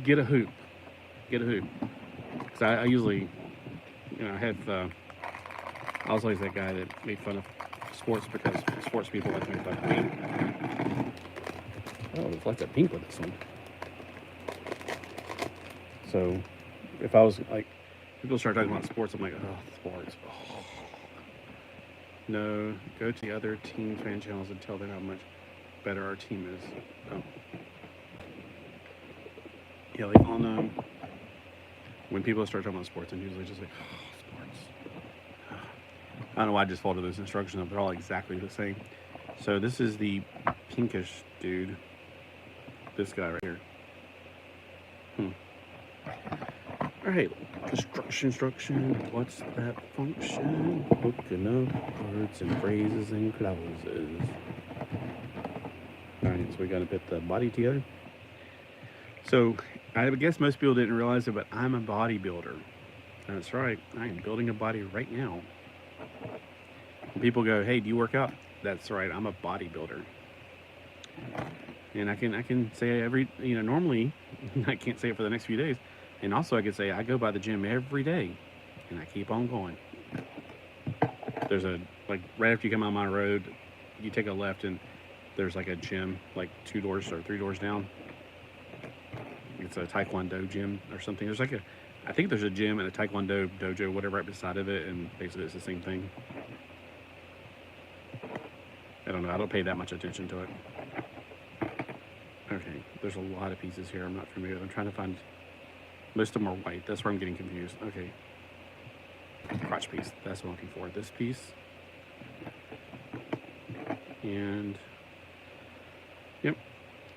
Speaker 1: Get a hoop. Because I usually, I was always that guy that made fun of sports because sports people like to make fun of me. Oh, there's lots of pink with this one. So, if I was like, people start talking about sports, I'm like, oh, sports. Oh. No, go to the other team fan channels and tell them how much better our team is. Oh. Yeah, like on, when people start talking about sports, I'm usually just like, oh, sports. I don't know why I just followed those instructions. They're all exactly the same. So this is the pinkish dude. This guy right here. All right, instruction. What's that function? Hooking up words and phrases and clauses. All right, so we got to put the body together. So I guess most people didn't realize it, but I'm a bodybuilder. That's right. I am building a body right now. People go, "Hey, do you work out?" That's right. I'm a bodybuilder. And I can say normally I can't say it for the next few days. And also I could say I go by the gym every day. and I keep on going. There's a, like, right after you come on my road, you take a left and there's like a gym, like 2 doors or 3 doors down. It's a Taekwondo gym or something. There's like a, I think there's a gym and a Taekwondo dojo, whatever, right beside of it, and basically it's the same thing. I don't know. I don't pay that much attention to it. Okay, there's a lot of pieces here I'm not familiar with. I'm trying to find, most of them are white. That's where I'm getting confused. Okay. Crotch piece. That's what I'm looking for. This piece. And, yep.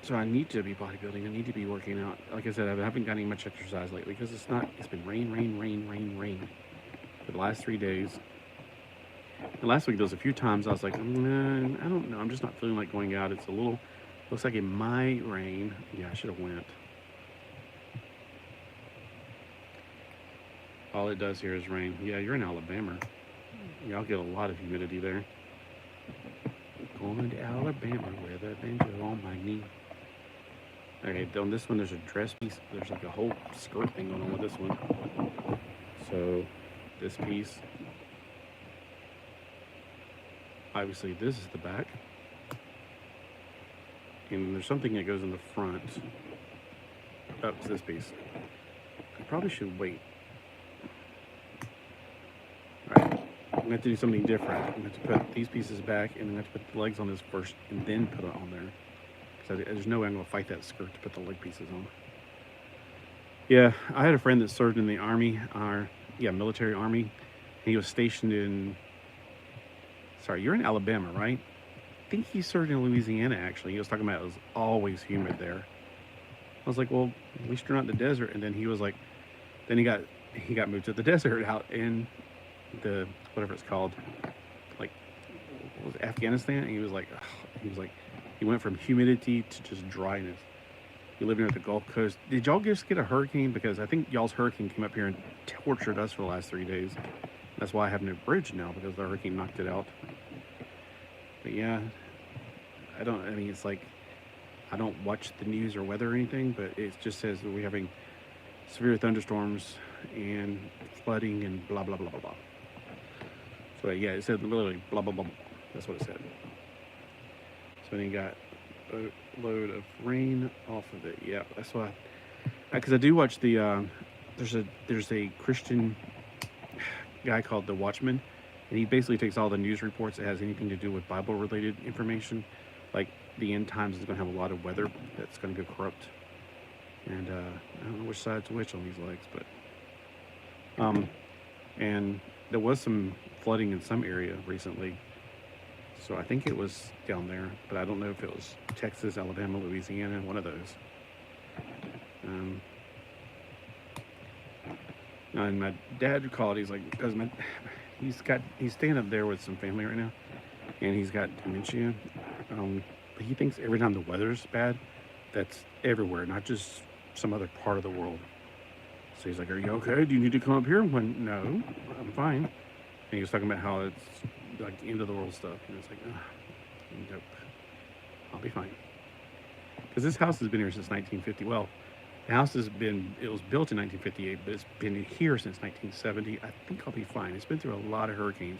Speaker 1: So I need to be bodybuilding. I need to be working out. Like I said, I haven't gotten much exercise lately because it's been rain for the last 3 days. And last week there was a few times I was like, man, I don't know. I'm just not feeling like going out. It's a little, looks like it might rain. Yeah, I should have went. All it does here is rain. Yeah, you're in Alabama. Y'all get a lot of humidity there. Going to Alabama with a banjo on my knee. Okay, on this one there's a dress piece. There's like a whole skirt thing going on with this one. So this piece, obviously this is the back. And there's something that goes in the front. Oh, it's this piece. I probably should wait. Alright, I'm going to have to do something different. I'm going to have to put these pieces back, and then I have to put the legs on this first, and then put it on there. Because there's no way I'm going to fight that skirt to put the leg pieces on. Yeah, I had a friend that served in the army, military army. He was stationed in, sorry, you're in Alabama, right? I think he served in Louisiana, actually. He was talking about it was always humid there. I was like, well, at least you're not in the desert. And then he was like, then he got moved to the desert out in the, whatever it's called, like, what was it, Afghanistan? And he was like, he went from humidity to just dryness. You live near the Gulf Coast. Did y'all just get a hurricane? Because I think y'all's hurricane came up here and tortured us for the last 3 days. That's why I have no bridge now, because the hurricane knocked it out. But yeah, I mean, it's like, I don't watch the news or weather or anything, but it just says that we're having severe thunderstorms and flooding and blah, blah, blah, blah, blah. So yeah, it said literally blah, blah, blah, blah. That's what it said. So then you got a load of rain off of it. Yeah, that's why. Because I do watch the, there's a Christian guy called The Watchman, and he basically takes all the news reports that has anything to do with Bible-related information. Like the end times is going to have a lot of weather that's going to go corrupt. And I don't know which side's which on these legs, but and there was some flooding in some area recently. So I think it was down there, but I don't know if it was Texas, Alabama, Louisiana, one of those. And my dad called. He's like, because he's staying up there with some family right now, and he's got dementia. But he thinks every time the weather's bad, that's everywhere, not just some other part of the world. So he's like, "Are you okay? Do you need to come up here?" I went, "No, I'm fine." And he was talking about how it's like end of the world stuff, and it's like, nope, I'll be fine. Because this house has been here since 1950. Well, the house it was built in 1958, but it's been here since 1970. I think I'll be fine. It's been through a lot of hurricanes,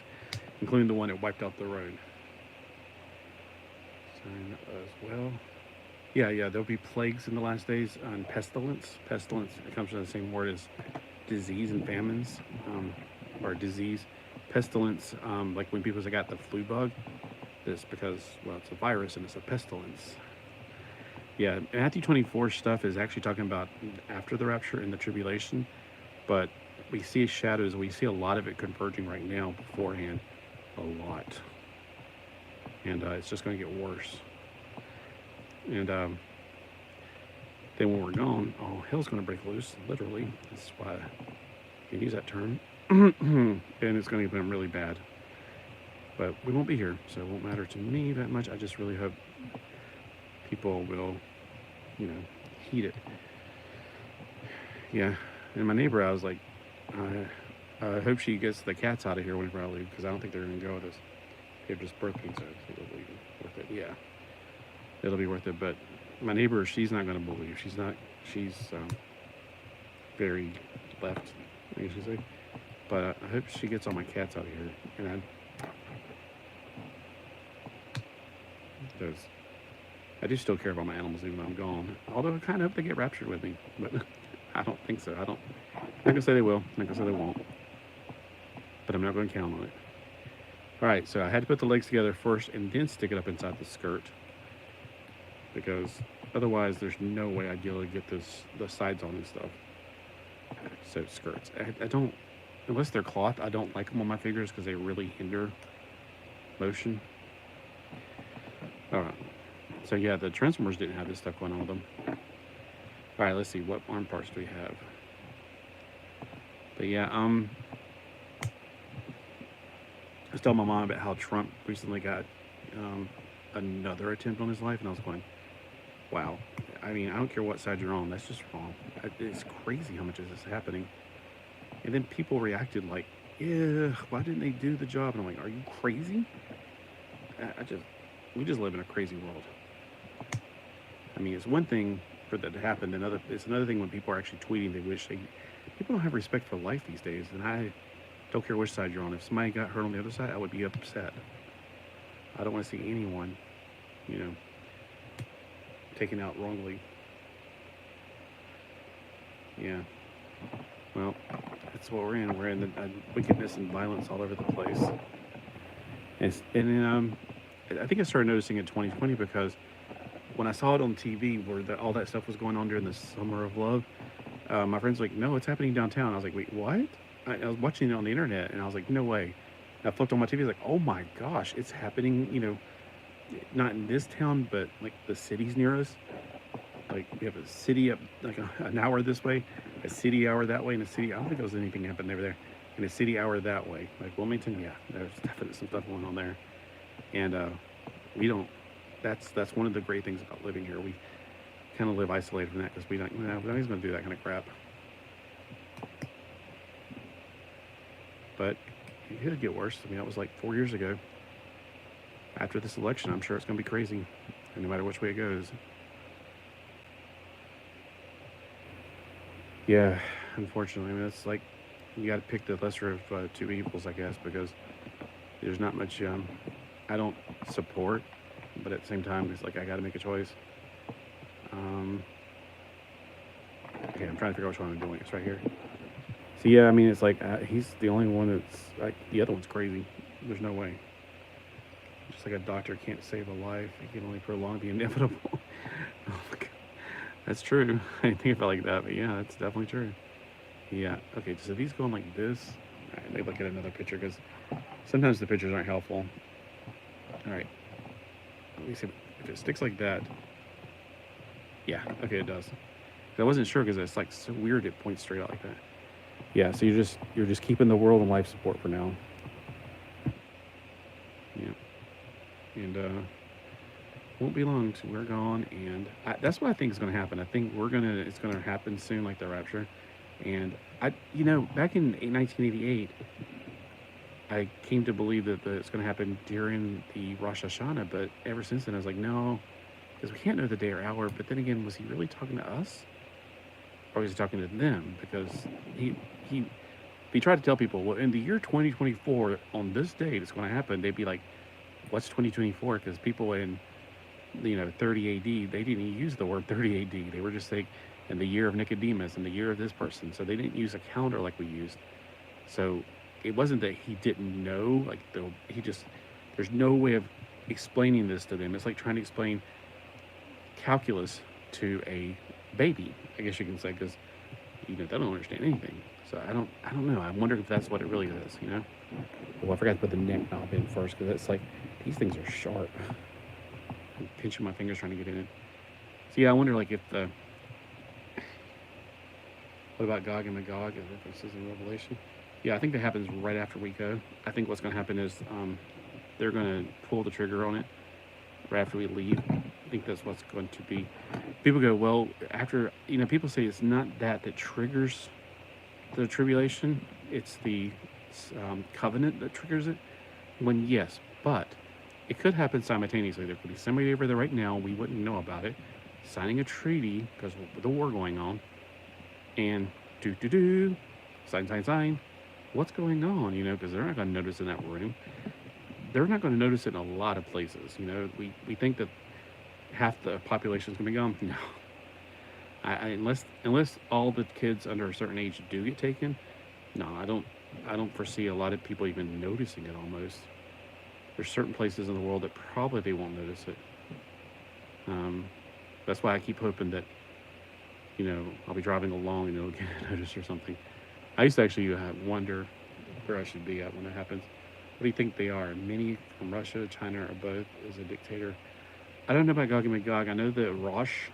Speaker 1: including the one that wiped out the road. Sign as well. Yeah, there'll be plagues in the last days on pestilence. Pestilence, it comes from the same word as disease and famines, or disease. Pestilence, like when people got the flu bug, it's because, well, it's a virus and it's a pestilence. Yeah, Matthew 24 stuff is actually talking about after the rapture and the tribulation, but we see shadows. We see a lot of it converging right now beforehand, a lot. And it's just going to get worse. And then when we're gone, oh, hell's going to break loose, literally. That's why I can use that term. And it's going to become really bad. But we won't be here, so it won't matter to me that much. I just really hope people will, heed it. Yeah, and my neighbor, I was like, I hope she gets the cats out of here whenever I leave, because I don't think they're going to go with us. They've just birthed me, so I think it'll be worth it. Yeah, it'll be worth it. But my neighbor, she's not going to believe. She's very left, I guess you say. But I hope she gets all my cats out of here. And because I do still care about my animals even though I'm gone. Although I kind of hope they get raptured with me. But I don't think so. I'm not going to say they will. I'm not going to say they won't. But I'm not going to count on it. Alright, so I had to put the legs together first and then stick it up inside the skirt. Because otherwise there's no way I'd be able to get the sides on and stuff. So skirts. I don't, unless they're cloth, I don't like them on my fingers because they really hinder motion. Alright. So yeah, the Transformers didn't have this stuff going on with them. Alright, let's see, what arm parts do we have? But yeah, I was telling my mom about how Trump recently got another attempt on his life, and I was going, wow. I mean, I don't care what side you're on, that's just wrong. It's crazy how much of this is happening. And then people reacted like, yeah, why didn't they do the job? And I'm like, are you crazy? We just live in a crazy world. I mean, it's one thing for that to happen, it's another thing when people are actually tweeting people don't have respect for life these days, and I don't care which side you're on. If somebody got hurt on the other side, I would be upset. I don't want to see anyone, taken out wrongly. Yeah. Well, that's what we're in. We're in the wickedness and violence all over the place. And I think I started noticing in 2020 because when I saw it on TV where all that stuff was going on during the Summer of Love, my friends were like, no, it's happening downtown. I was like, wait, what? I was watching it on the internet, and I was like, no way. And I flipped on my TV, I was like, oh my gosh, it's happening, not in this town, but like the cities near us. Like we have a city up like an hour this way, a city hour that way, and a city, I don't think there was anything happening over there, and a city hour that way. Like Wilmington, yeah, there's definitely some stuff going on there. And that's one of the great things about living here. We kind of live isolated from that because we're not going to do that kind of crap. But it could get worse. I mean, that was like 4 years ago. After this election, I'm sure it's going to be crazy, and no matter which way it goes. Yeah, unfortunately, I mean, it's like you got to pick the lesser of two evils, I guess, because there's not much I don't support, but at the same time, it's like I got to make a choice. Okay, I'm trying to figure out which one I'm doing. It's right here. So yeah, I mean, it's like he's the only one that's like the other one's crazy. There's no way. Just like a doctor can't save a life, he can only prolong the inevitable. Oh my God. That's true. I didn't think about it like that, but yeah, that's definitely true. Yeah. Okay, so these going like this. All right, let me look at another picture because sometimes the pictures aren't helpful. All right. Let me see if it sticks like that. Yeah. Okay, it does. I wasn't sure because it's like so weird. It points straight out like that. Yeah. So you're just keeping the world on life support for now. Yeah. And won't be long till we're gone, and that's what I think is going to happen. I think it's going to happen soon, like the rapture. And back in 1988, I came to believe that it's going to happen during the Rosh Hashanah, but ever since then I was like, no, because we can't know the day or hour. But then again, was he really talking to us, or was he talking to them? Because he tried to tell people, well, in the year 2024, on this date, it's going to happen. They'd be like, what's 2024? Because people in 30 AD, they didn't use the word 30 AD. They were just saying in the year of Nicodemus and the year of this person. So they didn't use a calendar like we used. So it wasn't that he didn't know, like there's no way of explaining this to them. It's like trying to explain calculus to a baby, I guess you can say, because they don't understand anything. So I don't know. I wonder if that's what it really is, Well, I forgot to put the neck knob in first because it's like these things are sharp. I'm pinching my fingers trying to get it in. So yeah, I wonder like if what about Gog and Magog as references in Revelation? Yeah, I think that happens right after we go. I think what's going to happen is they're going to pull the trigger on it right after we leave. I think that's what's going to be. People go, well, after, people say it's not that triggers the tribulation. It's the covenant that triggers it. When yes, but it could happen simultaneously. There could be somebody over there right now, we wouldn't know about it, signing a treaty because of the war going on, and sign, what's going on, because they're not going to notice in that room. They're not going to notice it in a lot of places. We think that half the population is going to be gone. No, unless all the kids under a certain age do get taken. No, I don't foresee a lot of people even noticing it. Almost, there's certain places in the world that probably they won't notice it. That's why I keep hoping that I'll be driving along and it'll get noticed or something. I used to actually wonder where I should be at when it happens. What do you think they are? Many from Russia, China, or both is a dictator? I don't know about Gog and Magog. I know that Rosh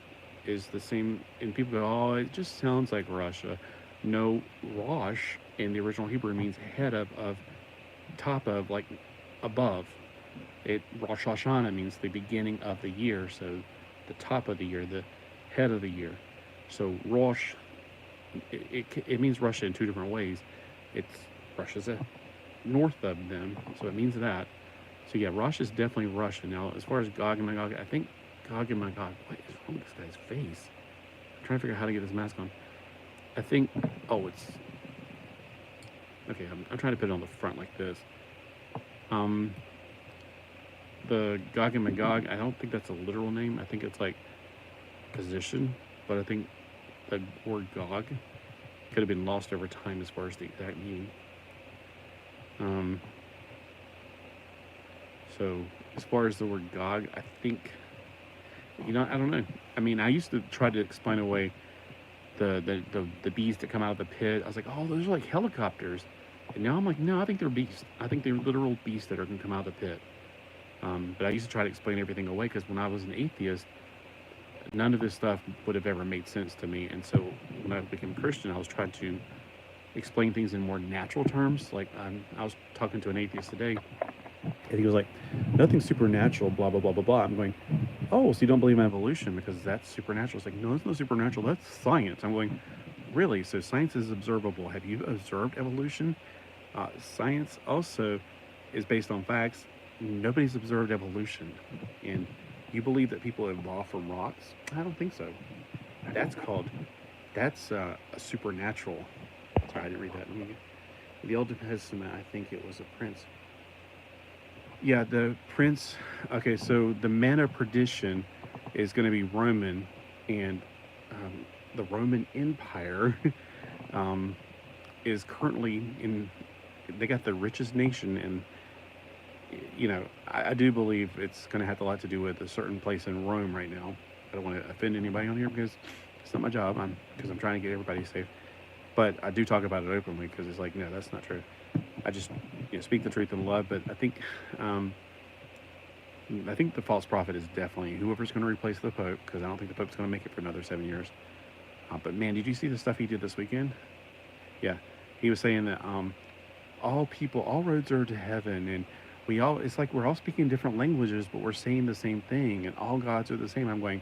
Speaker 1: is the same, and people go, oh, it just sounds like Russia. No, Rosh in the original Hebrew means head of, top of, like above. Rosh Hashanah means the beginning of the year, so the top of the year, the head of the year. So Rosh, it means Russia in two different ways. Russia's north of them, so it means that. So yeah, Rosh is definitely Russian. Now, as far as Gog and Magog, I think Gog and Magog, what is wrong with this guy's face? I'm trying to figure out how to get his mask on. I think, it's, okay, I'm trying to put it on the front like this. The Gog and Magog, I don't think that's a literal name. I think it's like position, but I think the word Gog could have been lost over time as far as the exact meaning. So as far as the word Gog, I think, I don't know. I mean, I used to try to explain away the bees that come out of the pit. I was like, oh, those are like helicopters. And now I'm like, no, I think they're beasts. I think they're literal beasts that are going to come out of the pit. But I used to try to explain everything away because when I was an atheist, none of this stuff would have ever made sense to me. And so when I became a Christian, I was trying to explain things in more natural terms. Like I was talking to an atheist today, and he was like, nothing supernatural, blah, blah, blah, blah, blah. I'm going, oh, so you don't believe in evolution because that's supernatural? It's like, no, it's not supernatural. That's science. I'm going, really? So science is observable. Have you observed evolution? Science also is based on facts. Nobody's observed evolution. And you believe that people evolved from rocks? I don't think so. That's a supernatural. Sorry, I didn't read that. The Old Testament, I think it was a prince. Yeah, the prince. Okay, so the man of perdition is going to be Roman, and the Roman Empire is currently they got the richest nation, and I do believe it's going to have a lot to do with a certain place in Rome right now. I don't want to offend anybody on here because it's not my job. Because I'm trying to get everybody safe. But I do talk about it openly because it's like, no, that's not true. I just speak the truth in love. But I think the false prophet is definitely whoever's going to replace the Pope, because I don't think the Pope's going to make it for another 7 years. But man, did you see the stuff he did this weekend? Yeah, he was saying that all roads are to heaven, and it's like we're all speaking different languages, but we're saying the same thing, and all gods are the same. I'm going,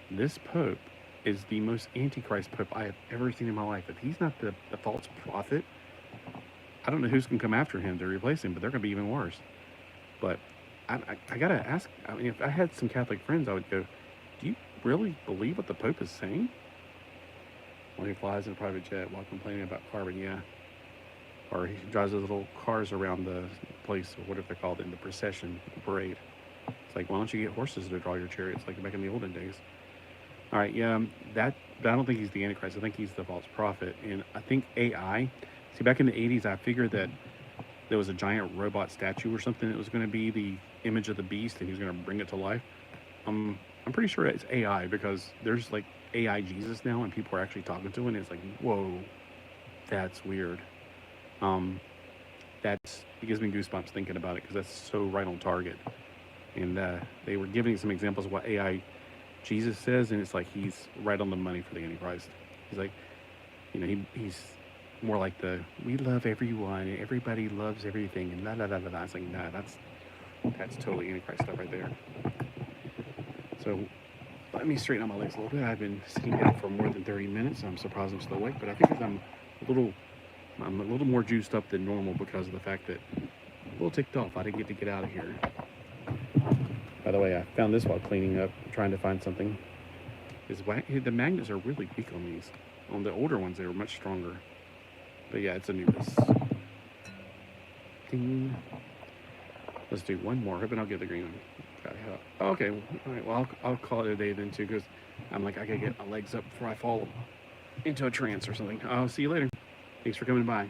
Speaker 1: this Pope is the most antichrist Pope I have ever seen in my life. If he's not the false prophet, I don't know who's going to come after him to replace him, but they're going to be even worse. But I got to ask, I mean, if I had some Catholic friends, I would go, do you really believe what the Pope is saying? When he flies in a private jet while complaining about carbon, yeah. Or he drives those little cars around the place, or whatever they're called, in the procession, the parade. It's like, why don't you get horses to draw your chariots like back in the olden days? All right, yeah, I don't think he's the Antichrist. I think he's the false prophet. And I think AI, see, back in the 80s, I figured that there was a giant robot statue or something that was going to be the image of the beast, and he was going to bring it to life. I'm pretty sure it's AI, because there's like AI Jesus now, and people are actually talking to him, and it's like, whoa, that's weird. It gives me goosebumps thinking about it, because that's so right on target. And they were giving some examples of what AI Jesus says, and it's like he's right on the money for the Antichrist. He's like, he's more like we love everyone, and everybody loves everything, and la la la la la. It's like, nah, that's totally Antichrist stuff right there. So let me straighten out my legs a little bit. I've been sitting here for more than 30 minutes. I'm surprised I'm still awake, but I think I'm a little more juiced up than normal because of the fact that I'm a little ticked off. I didn't get out of here. By the way, I found this while cleaning up, trying to find something. The magnets are really weak on these. On the older ones, they were much stronger. But yeah, it's Anubis. Ding. Let's do one more. Hoping I'll get the green one. Okay. All right. Well, I'll call it a day then too, because I'm like, I gotta get my legs up before I fall into a trance or something. I'll see you later. Thanks for coming by.